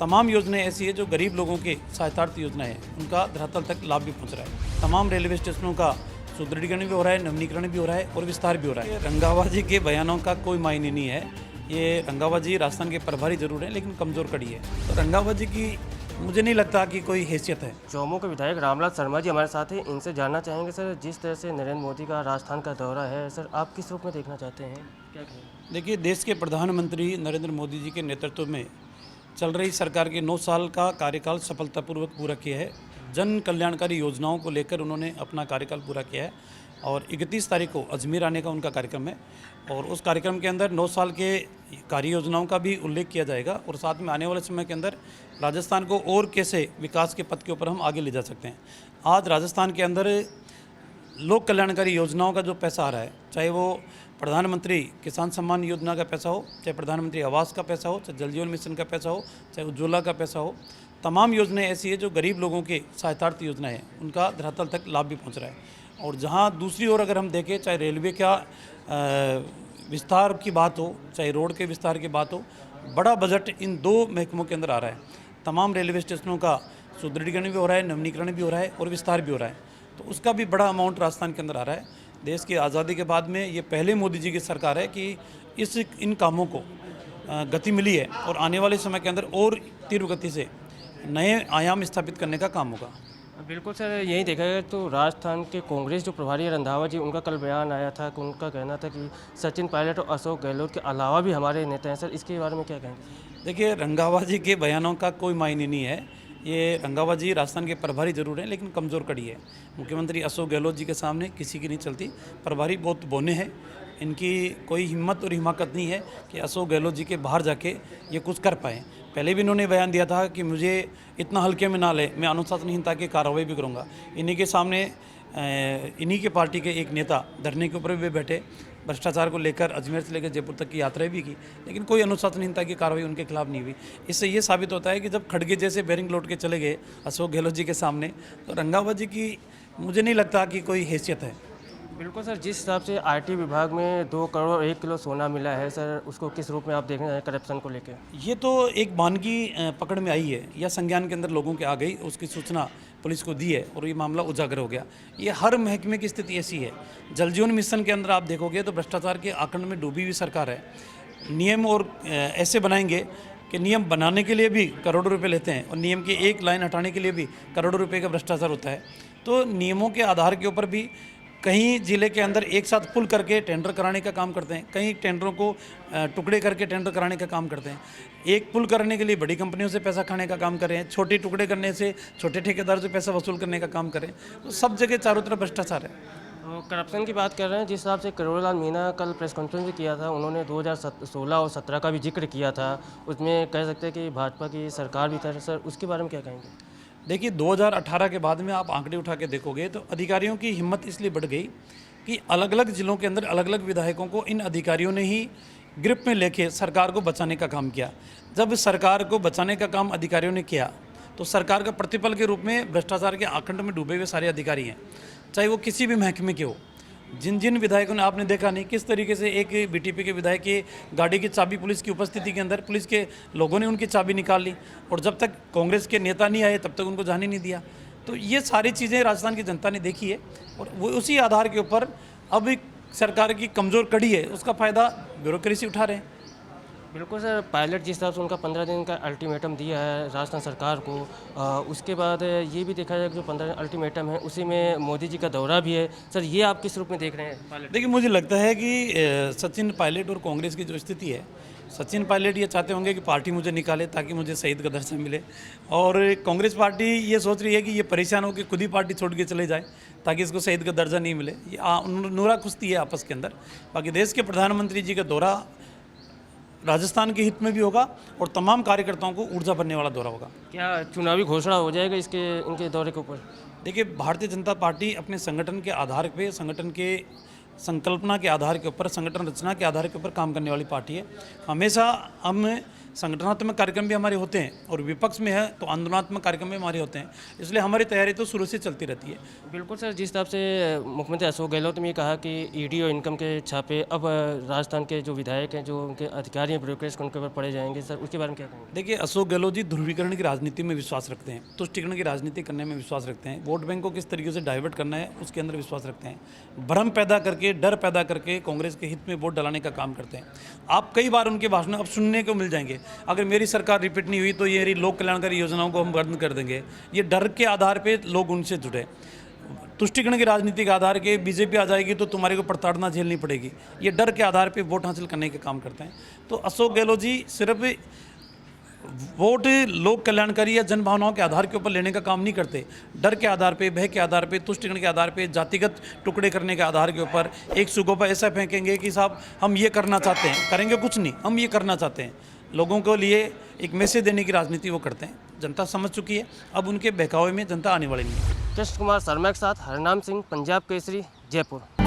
तमाम योजनाएं ऐसी है जो गरीब लोगों के सहायतार्थ योजना है, उनका धरातल तक लाभ भी पहुंच रहा है। तमाम रेलवे स्टेशनों का सुदृढ़ीकरण भी हो रहा है, नवीनीकरण भी हो रहा है और विस्तार भी हो रहा है। रंगाबाजी के बयानों का कोई मायने नहीं है। ये रंगाबाजी राजस्थान के प्रभारी जरूर है, लेकिन कमज़ोर कड़ी है। तो रंगाबाजी की मुझे नहीं लगता कि कोई हैसियत है। चौमू के विधायक रामलाल शर्मा जी हमारे साथ हैं। इनसे जानना चाहेंगे सर, जिस तरह से नरेंद्र मोदी का राजस्थान का दौरा है सर, आप किस रूप में देखना चाहते हैं, क्या कहेंगे? देखिए, देश के प्रधानमंत्री नरेंद्र मोदी जी के नेतृत्व में चल रही सरकार के 9 साल का कार्यकाल सफलतापूर्वक पूरा किया है। जन कल्याणकारी योजनाओं को लेकर उन्होंने अपना कार्यकाल पूरा किया है और 31 तारीख को अजमेर आने का उनका कार्यक्रम है और उस कार्यक्रम के अंदर 9 साल के कार्य योजनाओं का भी उल्लेख किया जाएगा और साथ में आने वाले समय के अंदर राजस्थान को और कैसे विकास के पथ के ऊपर हम आगे ले जा सकते हैं। आज राजस्थान के अंदर लोक कल्याणकारी योजनाओं का जो पैसा आ रहा है, चाहे वो प्रधानमंत्री किसान सम्मान योजना का पैसा हो, चाहे प्रधानमंत्री आवास का पैसा हो, चाहे जल जीवन मिशन का पैसा हो, चाहे उज्ज्वला का पैसा हो, तमाम योजनाएं ऐसी है जो गरीब लोगों के सहायतार्थ योजना है, उनका धरातल तक लाभ भी पहुंच रहा है। और जहां दूसरी ओर अगर हम देखें, चाहे रेलवे का विस्तार की बात हो, चाहे रोड के विस्तार की बात हो, बड़ा बजट इन 2 महकमों के अंदर आ रहा है। तमाम रेलवे स्टेशनों का सुदृढ़ीकरण भी हो रहा है, नवीनीकरण भी हो रहा है और विस्तार भी हो रहा है। तो उसका भी बड़ा अमाउंट राजस्थान के अंदर आ रहा है। देश की आज़ादी के बाद में ये पहले मोदी जी की सरकार है कि इन कामों को गति मिली है और आने वाले समय के अंदर और तीव्र गति से नए आयाम स्थापित करने का काम होगा। बिल्कुल सर, यही देखा गया तो राजस्थान के कांग्रेस जो प्रभारी है रंधावा जी, उनका कल बयान आया था कि उनका कहना था कि सचिन पायलट और अशोक गहलोत के अलावा भी हमारे नेता हैं। सर, इसके बारे में क्या कहेंगे? देखिए, रंगाबाजी के बयानों का कोई मायने नहीं है। ये रंगाबाजी राजस्थान के प्रभारी जरूर हैं, लेकिन कमज़ोर कड़ी है। मुख्यमंत्री अशोक गहलोत जी के सामने किसी की नहीं चलती। प्रभारी बहुत बोने हैं, इनकी कोई हिम्मत और हिमाकत नहीं है कि अशोक गहलोत जी के बाहर जाके ये कुछ कर पाएँ। पहले भी इन्होंने बयान दिया था कि मुझे इतना हल्के में ना ले, मैं अनुशासनहीनता की कार्रवाई भी करूँगा। इन्हीं के सामने इन्हीं के पार्टी के एक नेता धरने के ऊपर भी बैठे, भ्रष्टाचार को लेकर अजमेर से लेकर जयपुर तक की यात्राएं भी की, लेकिन कोई अनुशासनहीनता की कार्रवाई उनके खिलाफ नहीं हुई। इससे ये साबित होता है कि जब खड़गे जैसे बेरिंग लौट के चले गए अशोक गहलोत जी के सामने, तो रंगाबाजी की मुझे नहीं लगता कि कोई हैसियत है। बिल्कुल सर, जिस हिसाब से आईटी विभाग में 2 करोड़ 1 किलो सोना मिला है सर, उसको किस रूप में आप देखना है करप्शन को लेकर? ये तो एक वानगी पकड़ में आई है या संज्ञान के अंदर लोगों के आ गई, उसकी सूचना पुलिस को दी है और ये मामला उजागर हो गया। ये हर महकमे की स्थिति ऐसी है। जल जीवन मिशन के अंदर आप देखोगे तो भ्रष्टाचार के आकंड में डूबी हुई सरकार है। नियम और ऐसे बनाएंगे कि नियम बनाने के लिए भी करोड़ों रुपए लेते हैं और नियम की एक लाइन हटाने के लिए भी करोड़ों रुपए का भ्रष्टाचार होता है। तो नियमों के आधार के ऊपर भी कहीं जिले के अंदर एक साथ पुल करके टेंडर कराने का काम करते हैं, कहीं टेंडरों को टुकड़े करके टेंडर कराने का काम करते हैं। एक पुल करने के लिए बड़ी कंपनियों से पैसा खाने का काम कर रहे हैं, छोटे टुकड़े करने से छोटे ठेकेदार से पैसा वसूल करने का काम करें। तो सब जगह चारों तरफ भ्रष्टाचार है। करप्शन की बात कर रहे हैं, जिस हिसाब से करोड़ीलाल मीणा कल प्रेस कॉन्फ्रेंस भी किया था, उन्होंने 2016 और 17 का भी जिक्र किया था। उसमें कह सकते हैं कि भाजपा की सरकार भी था। सर, उसके बारे में क्या कहेंगे? देखिए, 2018 के बाद में आप आंकड़े उठा के देखोगे तो अधिकारियों की हिम्मत इसलिए बढ़ गई कि अलग अलग जिलों के अंदर अलग अलग विधायकों को इन अधिकारियों ने ही ग्रिप में लेके सरकार को बचाने का काम किया। जब सरकार को बचाने का काम अधिकारियों ने किया तो सरकार का प्रतिफल के रूप में भ्रष्टाचार के आखंड में डूबे हुए सारे अधिकारी हैं, चाहे वो किसी भी महकमे के हो। जिन जिन विधायकों ने, आपने देखा नहीं किस तरीके से एक बीटीपी के विधायक की गाड़ी की चाबी पुलिस की उपस्थिति के अंदर पुलिस के लोगों ने उनकी चाबी निकाल ली और जब तक कांग्रेस के नेता नहीं आए तब तक उनको जाने नहीं दिया। तो ये सारी चीज़ें राजस्थान की जनता ने देखी है और वो उसी आधार के ऊपर अब सरकार की कमज़ोर कड़ी है, उसका फ़ायदा ब्यूरोक्रेसी उठा रहे हैं। बिल्कुल सर, पायलट जिस हिसाब से उनका 15 दिन का अल्टीमेटम दिया है राजस्थान सरकार को, उसके बाद ये भी देखा जाए कि जो 15 अल्टीमेटम है उसी में मोदी जी का दौरा भी है। सर, ये आप किस रूप में देख रहे हैं पायलट? देखिए, मुझे लगता है कि सचिन पायलट और कांग्रेस की जो स्थिति है, सचिन पायलट ये चाहते होंगे कि पार्टी मुझे निकाले ताकि मुझे शहीद का दर्जा मिले और कांग्रेस पार्टी ये सोच रही है कि ये परेशान हो कि खुद ही पार्टी छोड़ के चले जाए ताकि इसको शहीद का दर्जा नहीं मिले। ये नूरा कुश्ती है आपस के अंदर। बाकी देश के प्रधानमंत्री जी का दौरा राजस्थान के हित में भी होगा और तमाम कार्यकर्ताओं को ऊर्जा भरने वाला दौरा होगा। क्या चुनावी घोषणा हो जाएगा इनके दौरे के ऊपर? देखिए, भारतीय जनता पार्टी अपने संगठन के आधार पे, संगठन के संकल्पना के आधार के ऊपर, संगठन रचना के आधार के ऊपर काम करने वाली पार्टी है। हमेशा हम संगठनात्मक कार्यक्रम भी हमारे होते हैं और विपक्ष में है तो आंदोलनात्मक कार्यक्रम भी हमारे होते हैं, इसलिए हमारी तैयारी तो शुरू से चलती रहती है। बिल्कुल सर, जिस हिसाब से मुख्यमंत्री अशोक गहलोत ने ये कहा कि ईडी और इनकम के छापे अब राजस्थान के जो विधायक हैं, जो उनके अधिकारी हैं, ब्यूरोक्रेट्स, उनके ऊपर पड़े जाएंगे सर, उसके बारे में क्या कहेंगे? देखिए, अशोक गहलोत जी ध्रुवीकरण की राजनीति में विश्वास रखते हैं, तुष्टिकरण की राजनीति करने में विश्वास रखते हैं, वोट बैंक को किस तरीके से डाइवर्ट करना है उसके अंदर विश्वास रखते हैं, भ्रम पैदा करके, डर पैदा करके कांग्रेस के हित में वोट डलाने का काम करते हैं। आप कई बार उनके भाषण अब सुनने को मिल जाएंगे, अगर मेरी सरकार रिपीट नहीं हुई तो ये लोक कल्याणकारी योजनाओं को हम बंद कर देंगे। ये डर के आधार पर लोग उनसे जुड़े। तुष्टिकरण की राजनीति के आधार के बीजेपी आ जाएगी तो तुम्हारे को प्रताड़ना झेलनी पड़ेगी, ये डर के आधार पे वोट हासिल करने का काम करते हैं। तो अशोक गहलोत जी सिर्फ वोट लोक कल्याणकारी या जन भावनाओं के आधार के ऊपर लेने का काम नहीं करते, डर के आधार पे, भय के आधार पे, तुष्टिकरण के आधार पे, जातिगत टुकड़े करने के आधार के ऊपर एक सुगोपा ऐसा फेंकेंगे कि साहब हम ये करना चाहते हैं, करेंगे कुछ नहीं, हम ये करना चाहते हैं। लोगों को लिए एक मैसेज देने की राजनीति वो करते हैं। जनता समझ चुकी है, अब उनके बहकावे में जनता आने वाली नहीं है। कृष्ण कुमार शर्मा के साथ हरनाम सिंह, पंजाब केसरी, जयपुर।